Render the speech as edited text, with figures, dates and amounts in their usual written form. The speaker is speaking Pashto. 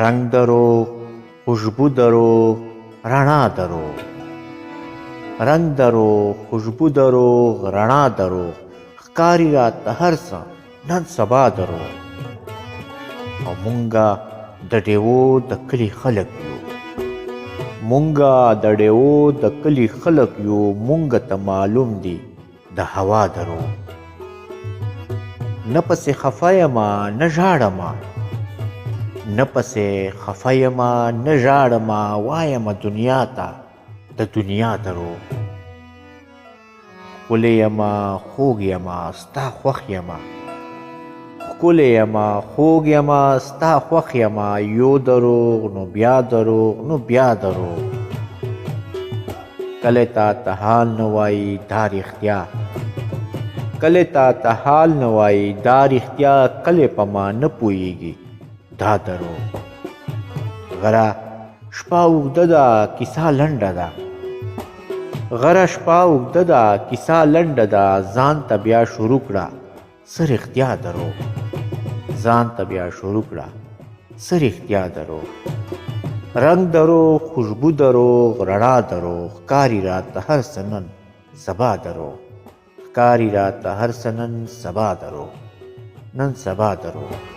رنگ دروغ، خوشبو دروغ، رڼا دروغ. رنگ دروغ، خوشبو دروغ، رڼا دروغ. ښکاري راته هر څه نن سبا دروغ. او مونږه د ډیوو د کلي خلک یو. مونږه د ډیوو د کلي خلک یو. مونږ ته معلوم دي د هوا دروغ. نه پسې خفه یمه نه ژاړمه، نه پسې خفه یمه نه ژاړمه. وایمه دنیا ته د دنیا دروغ. ښکلی یمه خوږ یمه ستا خوښ یمه. ښکلی یمه خوږ یمه ستا خوښ یمه. یو دروغ نو بیا دروغ نو بیا دروغ. کله تا ته حال نه وایي دا رښتیا، کله تا ته حال نه وایي دا رښتیا. کله په ما نه پوهېږي دا دروغ. غره شپه اوږده ده کیسه لنډه ده. غره شپه اوږده ده کیسه لنډه ده. ځان ته بیا شروع کړه څه رښتیا دروغ. ځان ته بیا شروع کړه څه رښتیا دروغ. رنگ دروغ، خوشبو دروغ، رڼا دروغ. ښکاري راته هر څه نن سبا دروغ. ښکاري راته هر څه نن سبا دروغ. نن سبا دروغ.